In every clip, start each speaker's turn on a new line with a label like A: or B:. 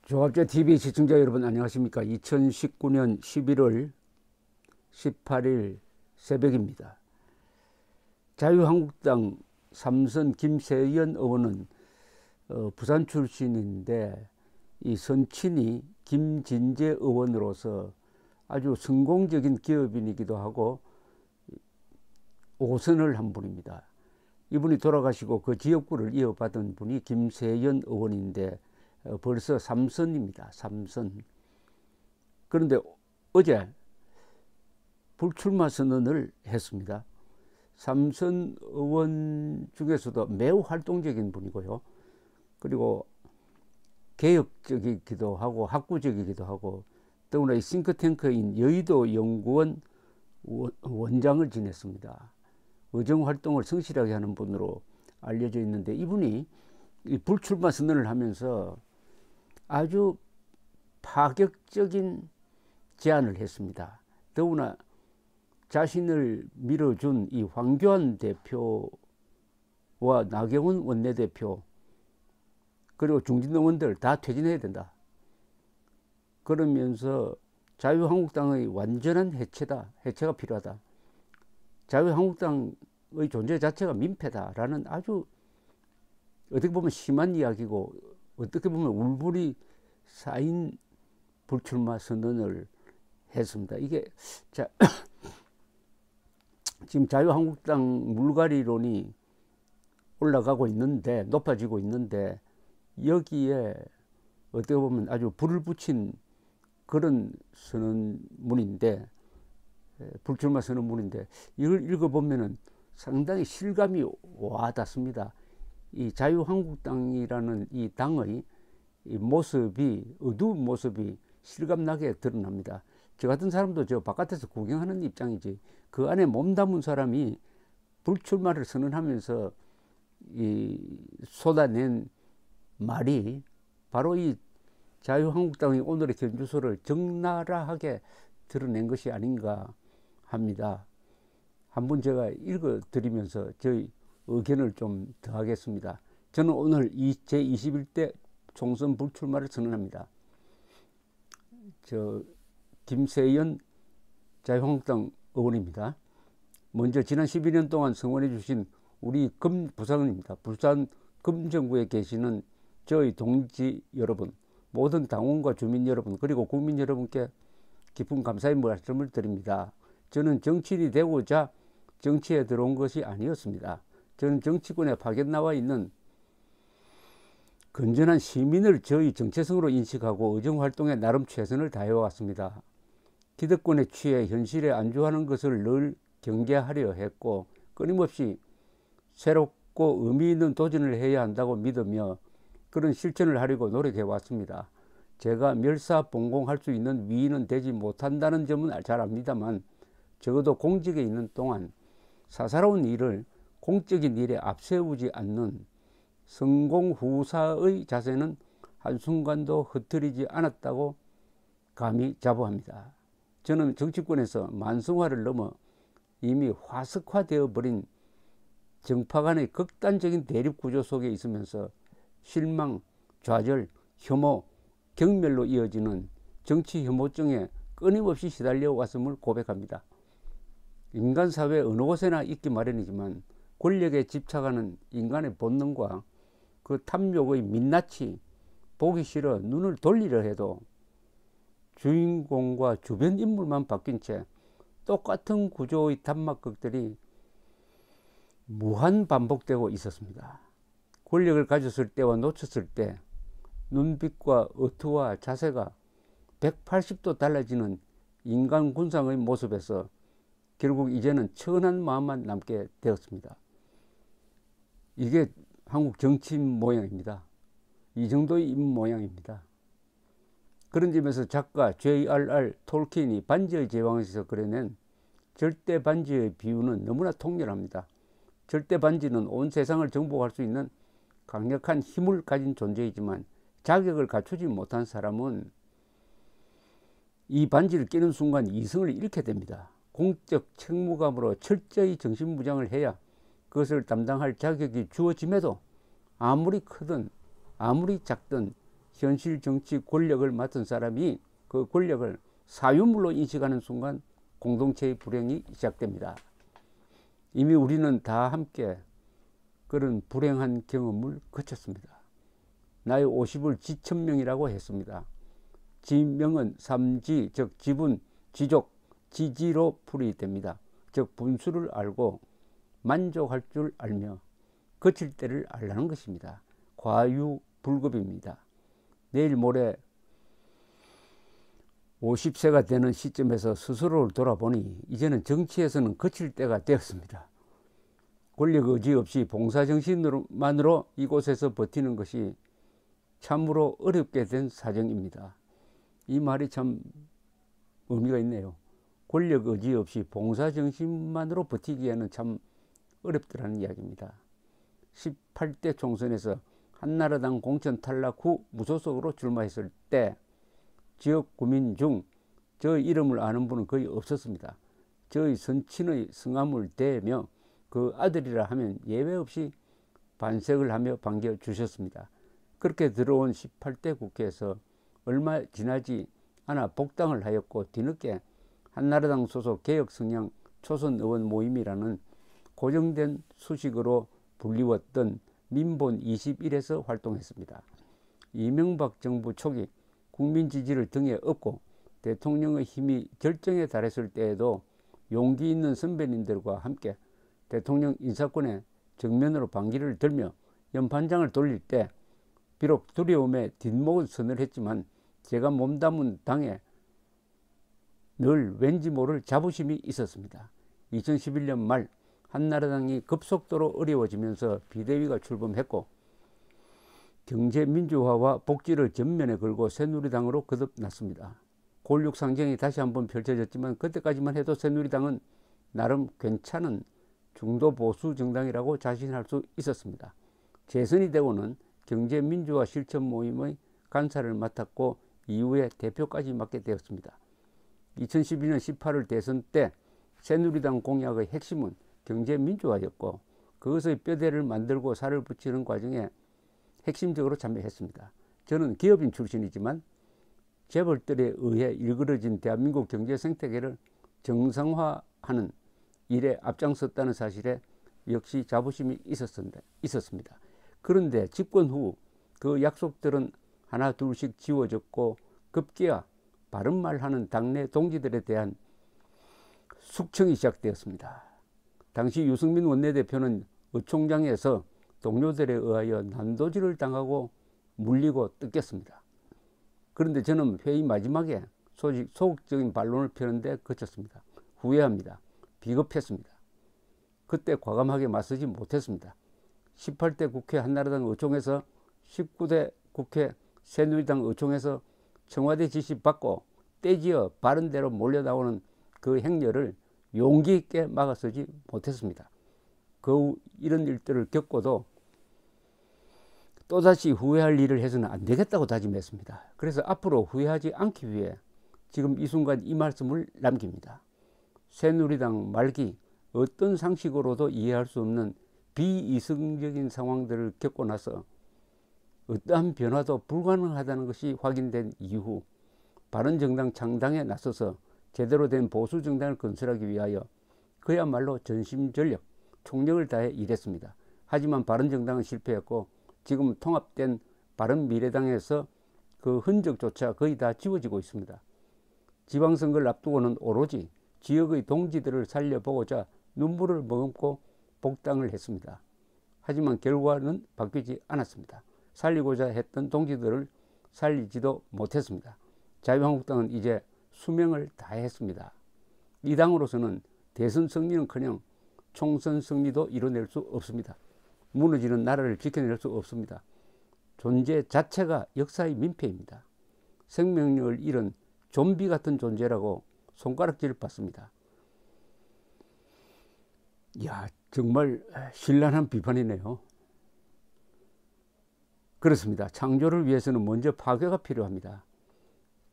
A: 조합제TV 시청자 여러분 안녕하십니까. 2019년 11월 18일 새벽입니다. 자유한국당 삼선 김세연 의원은 부산 출신인데 이 선친이 김진재 의원으로서 아주 성공적인 기업인이기도 하고 5선을 한 분입니다. 이분이 돌아가시고 그 지역구를 이어받은 분이 김세연 의원인데 벌써 3선입니다. 3선. 그런데 어제 불출마 선언을 했습니다. 3선 의원 중에서도 매우 활동적인 분이고요. 그리고 개혁적이기도 하고 학구적이기도 하고 더구나 이 싱크탱크인 여의도 연구원 원장을 지냈습니다. 의정활동을 성실하게 하는 분으로 알려져 있는데 이분이 이 불출마 선언을 하면서 아주 파격적인 제안을 했습니다. 더구나 자신을 밀어준 이 황교안 대표와 나경원 원내대표 그리고 중진 의원들 다 퇴진해야 된다. 그러면서 자유한국당의 완전한 해체가 필요하다. 자유한국당의 존재 자체가 민폐다라는 아주 어떻게 보면 심한 이야기고 어떻게 보면 울분이 쌓인 불출마 선언을 했습니다. 이게 지금 자유한국당 물갈이론이 올라가고 있는데 높아지고 있는데 여기에 어떻게 보면 아주 불을 붙인 그런 선언문인데 불출마 선언문인데 이걸 읽어보면은 상당히 실감이 와닿습니다. 이 자유한국당이라는 이 당의 이 모습이 어두운 모습이 실감나게 드러납니다. 저 같은 사람도 저 바깥에서 구경하는 입장이지 그 안에 몸담은 사람이 불출마를 선언하면서 이 쏟아낸 말이 바로 이 자유한국당의 오늘의 견주소를 적나라하게 드러낸 것이 아닌가 합니다. 한번 제가 읽어드리면서 저희 의견을 좀 더하겠습니다. 저는 오늘 제21대 총선 불출마를 선언합니다. 김세연 자유한국당 의원입니다. 먼저 지난 12년 동안 성원해 주신 우리 부산입니다. 부산 금정구에 계시는 저희 동지 여러분, 모든 당원과 주민 여러분, 그리고 국민 여러분께 깊은 감사의 말씀을 드립니다. 저는 정치인이 되고자 정치에 들어온 것이 아니었습니다. 저는 정치권에 파견 나와 있는 건전한 시민을 저희 정체성으로 인식하고 의정활동에 나름 최선을 다해왔습니다. 기득권에 취해 현실에 안주하는 것을 늘 경계하려 했고 끊임없이 새롭고 의미 있는 도전을 해야 한다고 믿으며 그런 실천을 하려고 노력해왔습니다. 제가 멸사봉공할 수 있는 위인은 되지 못한다는 점은 잘 압니다만 적어도 공직에 있는 동안 사사로운 일을 공적인 일에 앞세우지 않는 성공후사의 자세는 한순간도 흐트리지 않았다고 감히 자부합니다. 저는 정치권에서 만성화를 넘어 이미 화석화되어 버린 정파 간의 극단적인 대립구조 속에 있으면서 실망, 좌절, 혐오, 경멸로 이어지는 정치 혐오증에 끊임없이 시달려 왔음을 고백합니다. 인간사회 어느 곳에나 있기 마련이지만 권력에 집착하는 인간의 본능과 그 탐욕의 민낯이 보기 싫어 눈을 돌리려 해도 주인공과 주변 인물만 바뀐 채 똑같은 구조의 단막극들이 무한 반복되고 있었습니다. 권력을 가졌을 때와 놓쳤을 때 눈빛과 어투와 자세가 180도 달라지는 인간 군상의 모습에서 결국 이제는 천한 마음만 남게 되었습니다. 이게 한국 정치인 모양입니다. 이 정도의 인 모양입니다. 그런 점에서 작가 J.R.R. 톨킨이 반지의 제왕에서 그려낸 절대 반지의 비유는 너무나 통렬합니다. 절대 반지는 온 세상을 정복할 수 있는 강력한 힘을 가진 존재이지만 자격을 갖추지 못한 사람은 이 반지를 끼는 순간 이성을 잃게 됩니다. 공적 책무감으로 철저히 정신무장을 해야 그것을 담당할 자격이 주어짐에도 아무리 크든 아무리 작든 현실 정치 권력을 맡은 사람이 그 권력을 사유물로 인식하는 순간 공동체의 불행이 시작됩니다. 이미 우리는 다 함께 그런 불행한 경험을 거쳤습니다. 나이 50을 지천명이라고 했습니다. 지명은 삼지, 즉 지분, 지족, 지지로 풀이됩니다. 즉 분수를 알고 만족할 줄 알며 거칠 때를 알라는 것입니다. 과유불급입니다. 내일 모레 50세가 되는 시점에서 스스로를 돌아보니 이제는 정치에서는 거칠 때가 되었습니다. 권력 의지 없이 봉사정신만으로 이곳에서 버티는 것이 참으로 어렵게 된 사정입니다. 이 말이 참 의미가 있네요. 권력 의지 없이 봉사정신만으로 버티기에는 참 어렵더라는 이야기입니다. 18대 총선에서 한나라당 공천 탈락 후 무소속으로 출마했을 때 지역 구민 중 저 이름을 아는 분은 거의 없었습니다. 저의 선친의 성함을 대며 그 아들이라 하면 예외 없이 반색을 하며 반겨주셨습니다. 그렇게 들어온 18대 국회에서 얼마 지나지 않아 복당을 하였고 뒤늦게 한나라당 소속 개혁성향 초선 의원 모임이라는 고정된 수식어로 불리웠던 민본 21에서 활동했습니다. 이명박 정부 초기 국민 지지를 등에 업고 대통령의 힘이 절정에 달했을 때에도 용기 있는 선배님들과 함께 대통령 인사권에 정면으로 반기를 들며 연판장을 돌릴 때 비록 두려움에 뒷목을 서늘했지만 제가 몸담은 당에 늘 왠지 모를 자부심이 있었습니다. 2011년 말 한나라당이 급속도로 어려워지면서 비대위가 출범했고 경제민주화와 복지를 전면에 걸고 새누리당으로 거듭났습니다. 골육상정이 다시 한번 펼쳐졌지만 그때까지만 해도 새누리당은 나름 괜찮은 중도보수 정당이라고 자신할 수 있었습니다. 재선이 되고는 경제민주화 실천 모임의 간사를 맡았고 이후에 대표까지 맡게 되었습니다. 2012년 18월 대선 때 새누리당 공약의 핵심은 경제민주화였고 그것의 뼈대를 만들고 살을 붙이는 과정에 핵심적으로 참여했습니다. 저는 기업인 출신이지만 재벌들에 의해 일그러진 대한민국 경제 생태계를 정상화하는 일에 앞장섰다는 사실에 역시 자부심이 있었습니다. 그런데 집권 후 그 약속들은 하나 둘씩 지워졌고 급기야 바른 말하는 당내 동지들에 대한 숙청이 시작되었습니다. 당시 유승민 원내대표는 의총장에서 동료들에 의하여 난도질을 당하고 물리고 뜯겼습니다. 그런데 저는 회의 마지막에 소극적인 반론을 펴는데 그쳤습니다. 후회합니다. 비겁했습니다. 그때 과감하게 맞서지 못했습니다. 18대 국회 한나라당 의총에서 19대 국회 새누리당 의총에서 청와대 지시 받고 떼지어 바른 대로 몰려나오는 그 행렬을 용기 있게 막아서지 못했습니다. 그 후 이런 일들을 겪고도 또다시 후회할 일을 해서는 안 되겠다고 다짐했습니다. 그래서 앞으로 후회하지 않기 위해 지금 이 순간 이 말씀을 남깁니다. 새누리당 말기 어떤 상식으로도 이해할 수 없는 비이성적인 상황들을 겪고 나서 어떠한 변화도 불가능하다는 것이 확인된 이후 바른정당 창당에 나서서 제대로 된 보수정당을 건설하기 위하여 그야말로 전심전력, 총력을 다해 일했습니다. 하지만 바른정당은 실패했고 지금 통합된 바른미래당에서 그 흔적조차 거의 다 지워지고 있습니다. 지방선거를 앞두고는 오로지 지역의 동지들을 살려보고자 눈물을 머금고 복당을 했습니다. 하지만 결과는 바뀌지 않았습니다. 살리고자 했던 동지들을 살리지도 못했습니다. 자유한국당은 이제 수명을 다했습니다. 이 당으로서는 대선 승리는커녕 총선 승리도 이뤄낼 수 없습니다. 무너지는 나라를 지켜낼 수 없습니다. 존재 자체가 역사의 민폐입니다. 생명력을 잃은 좀비 같은 존재라고 손가락질을 받습니다. 이야, 정말 신랄한 비판이네요. 그렇습니다. 창조를 위해서는 먼저 파괴가 필요합니다.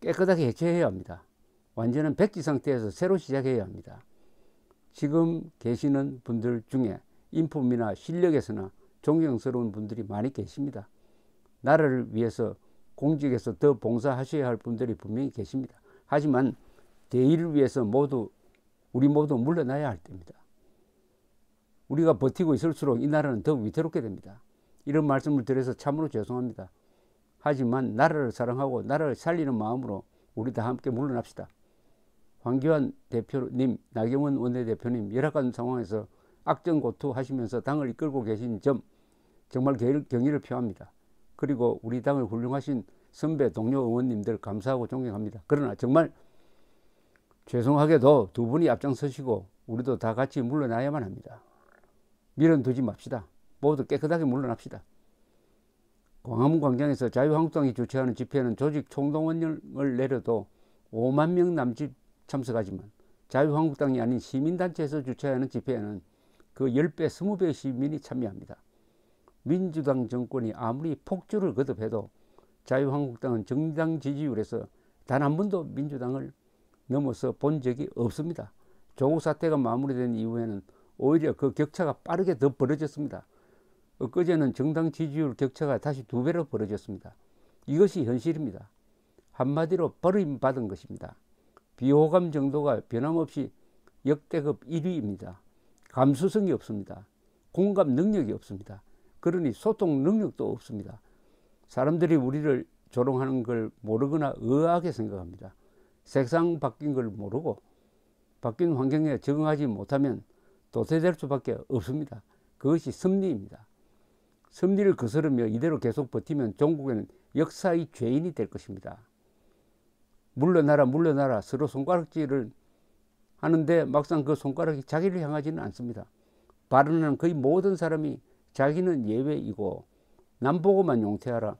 A: 깨끗하게 해체해야 합니다. 완전한 백지 상태에서 새로 시작해야 합니다. 지금 계시는 분들 중에 인품이나 실력에서나 존경스러운 분들이 많이 계십니다. 나라를 위해서 공직에서 더 봉사하셔야 할 분들이 분명히 계십니다. 하지만 대의를 위해서 우리 모두 물러나야 할 때입니다. 우리가 버티고 있을수록 이 나라는 더욱 위태롭게 됩니다. 이런 말씀을 드려서 참으로 죄송합니다. 하지만 나라를 사랑하고 나라를 살리는 마음으로 우리 다 함께 물러납시다. 황교안 대표님, 나경원 원내대표님, 열악한 상황에서 악전고투하시면서 당을 이끌고 계신 점 정말 경의를 표합니다. 그리고 우리 당을 훌륭하신 선배 동료 의원님들 감사하고 존경합니다. 그러나 정말 죄송하게도 두 분이 앞장서시고 우리도 다 같이 물러나야만 합니다. 밀어두지 맙시다. 모두 깨끗하게 물러납시다. 광화문 광장에서 자유한국당이 주최하는 집회는 조직 총동원령을 내려도 5만 명 남짓 참석하지만 자유한국당이 아닌 시민단체에서 주최하는 집회에는 그 10배, 20배의 시민이 참여합니다. 민주당 정권이 아무리 폭주를 거듭해도 자유한국당은 정당 지지율에서 단 한 번도 민주당을 넘어서 본 적이 없습니다. 조국 사태가 마무리된 이후에는 오히려 그 격차가 빠르게 더 벌어졌습니다. 엊그제는 정당 지지율 격차가 다시 2배로 벌어졌습니다. 이것이 현실입니다. 한마디로 버림받은 것입니다. 비호감 정도가 변함없이 역대급 1위입니다. 감수성이 없습니다. 공감 능력이 없습니다. 그러니 소통 능력도 없습니다. 사람들이 우리를 조롱하는 걸 모르거나 의아하게 생각합니다. 세상 바뀐 걸 모르고 바뀐 환경에 적응하지 못하면 도태될 수밖에 없습니다. 그것이 섭리입니다. 섭리를 거스르며 이대로 계속 버티면 종국에는 역사의 죄인이 될 것입니다. 물러나라 물러나라 서로 손가락질을 하는데 막상 그 손가락이 자기를 향하지는 않습니다. 발언하는 거의 모든 사람이 자기는 예외이고 남 보고만 용퇴하라,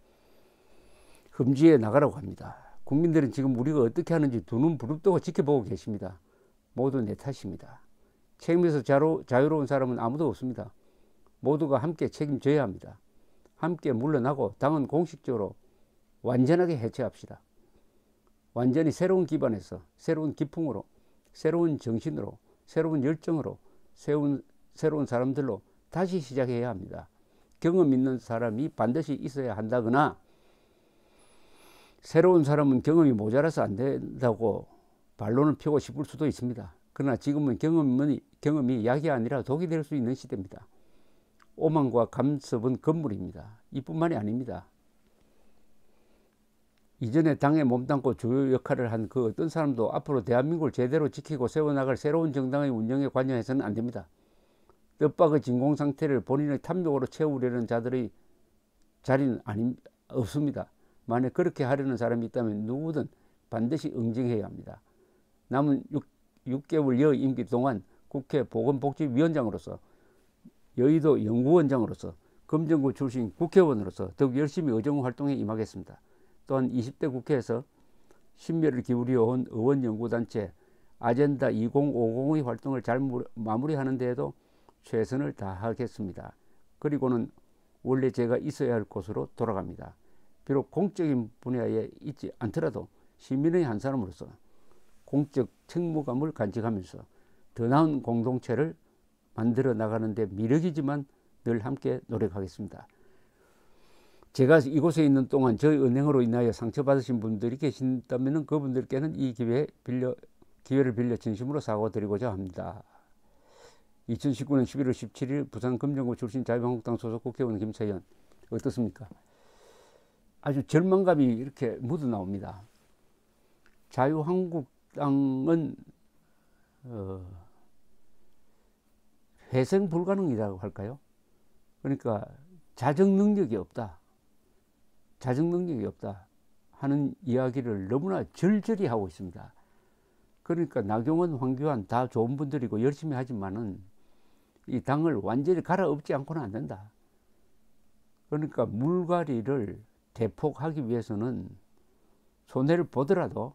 A: 흠지해 나가라고 합니다. 국민들은 지금 우리가 어떻게 하는지 두 눈 부릅뜨고 지켜보고 계십니다. 모두 내 탓입니다. 책임에서 자유로운 사람은 아무도 없습니다. 모두가 함께 책임져야 합니다. 함께 물러나고 당은 공식적으로 완전하게 해체합시다. 완전히 새로운 기반에서 새로운 기풍으로 새로운 정신으로 새로운 열정으로 새로운 사람들로 다시 시작해야 합니다. 경험 있는 사람이 반드시 있어야 한다거나 새로운 사람은 경험이 모자라서 안 된다고 반론을 펴고 싶을 수도 있습니다. 그러나 지금은 경험이 약이 아니라 독이 될 수 있는 시대입니다. 오만과 간섭은 건물입니다. 이뿐만이 아닙니다. 이전에 당에 몸담고 주요 역할을 한 그 어떤 사람도 앞으로 대한민국을 제대로 지키고 세워나갈 새로운 정당의 운영에 관여해서는 안 됩니다. 뜻밖의 진공 상태를 본인의 탐욕으로 채우려는 자들의 자리는 없습니다. 만약 그렇게 하려는 사람이 있다면 누구든 반드시 응징해야 합니다. 남은 6개월 여 임기 동안 국회 보건복지위원장으로서 여의도 연구원장으로서 검정고 출신 국회의원으로서 더욱 열심히 의정 활동에 임하겠습니다. 또한 20대 국회에서 신멸을 기울여 온 의원연구단체 아젠다 2050의 활동을 잘 마무리하는 데에도 최선을 다하겠습니다. 그리고는 원래 제가 있어야 할 곳으로 돌아갑니다. 비록 공적인 분야에 있지 않더라도 시민의 한 사람으로서 공적 책무감을 간직하면서 더 나은 공동체를 만들어 나가는 데 미력이지만 늘 함께 노력하겠습니다. 제가 이곳에 있는 동안 저희 은행으로 인하여 상처받으신 분들이 계신다면 그분들께는 이 기회를 빌려 진심으로 사과드리고자 합니다. 2019년 11월 17일 부산 금정구 출신 자유한국당 소속 국회의원 김채연, 어떻습니까? 아주 절망감이 이렇게 묻어나옵니다. 자유한국당은 회생 불가능이라고 할까요? 그러니까 자정 능력이 없다 하는 이야기를 너무나 절절히 하고 있습니다. 그러니까 나경원, 황교안 다 좋은 분들이고 열심히 하지만은 이 당을 완전히 갈아엎지 않고는 안 된다. 그러니까 물갈이를 대폭하기 위해서는 손해를 보더라도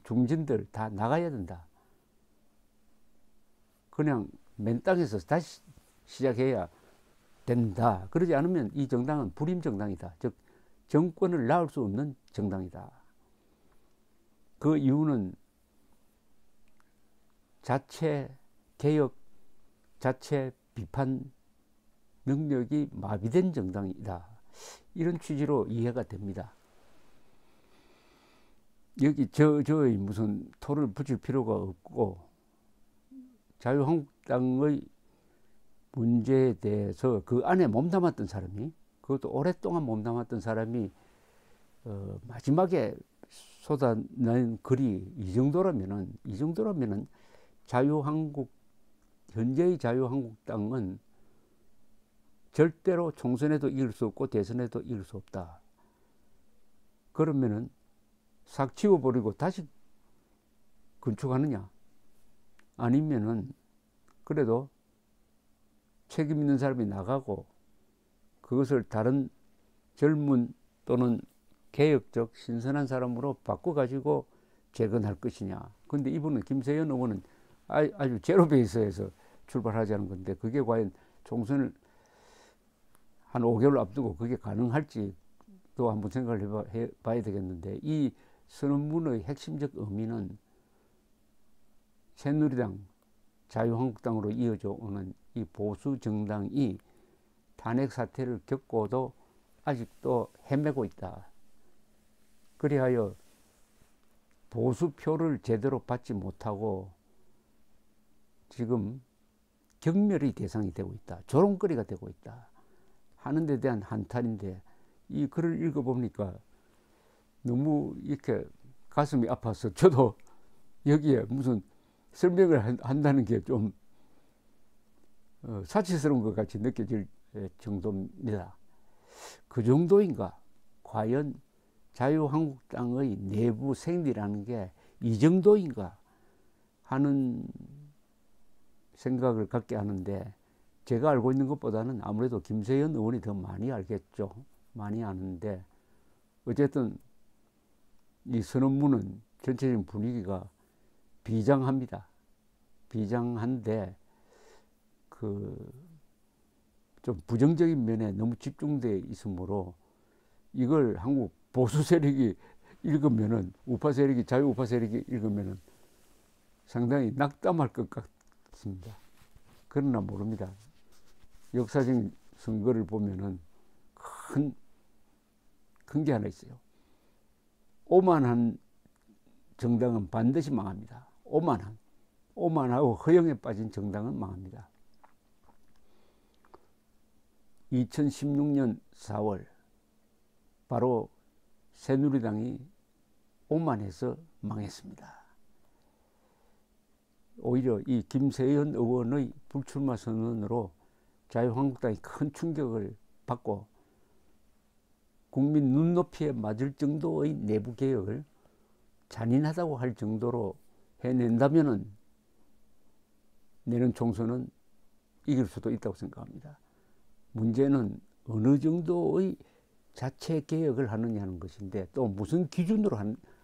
A: 중진들 다 나가야 된다. 그냥 맨 땅에서 다시 시작해야 된다. 그러지 않으면 이 정당은 불임 정당이다. 즉 정권을 낳을 수 없는 정당이다. 그 이유는 자체 개혁, 자체 비판 능력이 마비된 정당이다. 이런 취지로 이해가 됩니다. 여기 저의 무슨 토를 붙일 필요가 없고, 자유한국당의 문제에 대해서 그 안에 몸담았던 사람이, 그것도 오랫동안 몸담았던 사람이 마지막에 쏟아낸 글이 이 정도라면은 현재의 자유한국당은 절대로 총선에도 이길 수 없고 대선에도 이길 수 없다. 그러면은 싹 지워버리고 다시 건축하느냐? 아니면은 그래도 책임 있는 사람이 나가고 그것을 다른 젊은 또는 개혁적 신선한 사람으로 바꿔가지고 재건할 것이냐. 근데 이분은, 김세연 의원은 아주 제로 베이스에서 출발하자는 건데, 그게 과연 총선을 한 5개월 앞두고 그게 가능할지 또 한번 생각을 해봐야 되겠는데, 이 선언문의 핵심적 의미는 새누리당, 자유한국당으로 이어져 오는 이 보수 정당이 탄핵 사태를 겪고도 아직도 헤매고 있다. 그리하여 보수표를 제대로 받지 못하고 지금 경멸의 대상이 되고 있다. 조롱거리가 되고 있다. 하는 데 대한 한탄인데, 이 글을 읽어보니까 너무 이렇게 가슴이 아파서 저도 여기에 무슨 설명을 한다는 게 좀 사치스러운 것 같이 느껴질 정도입니다. 그 정도인가? 과연 자유한국당의 내부 생리라는 게 이 정도인가 하는 생각을 갖게 하는데, 제가 알고 있는 것보다는 아무래도 김세연 의원이 더 많이 알겠죠. 많이 아는데, 어쨌든 이 선언문은 전체적인 분위기가 비장합니다. 비장한데 좀 부정적인 면에 너무 집중되어 있으므로 이걸 한국 보수 세력이 읽으면은, 우파 세력이, 자유 우파 세력이 읽으면은 상당히 낙담할 것 같습니다. 그러나 모릅니다. 역사적인 선거를 보면은 큰 게 하나 있어요. 오만한 정당은 반드시 망합니다. 오만하고 허영에 빠진 정당은 망합니다. 2016년 4월 바로 새누리당이 오만해서 망했습니다. 오히려 이 김세연 의원의 불출마 선언으로 자유한국당이 큰 충격을 받고 국민 눈높이에 맞을 정도의 내부 개혁을 잔인하다고 할 정도로 해낸다면은 내년 총선은 이길 수도 있다고 생각합니다. 문제는 어느 정도의 자체 개혁을 하느냐는 것인데, 또 무슨 기준으로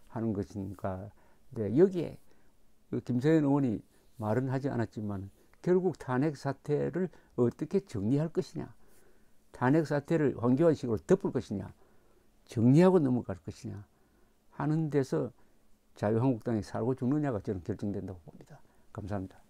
A: 하는 것인가. 네, 여기에 김세연 의원이 말은 하지 않았지만 결국 탄핵 사태를 어떻게 정리할 것이냐, 탄핵 사태를 황교안식으로 덮을 것이냐, 정리하고 넘어갈 것이냐 하는 데서 자유한국당이 살고 죽느냐가 저는 결정된다고 봅니다. 감사합니다.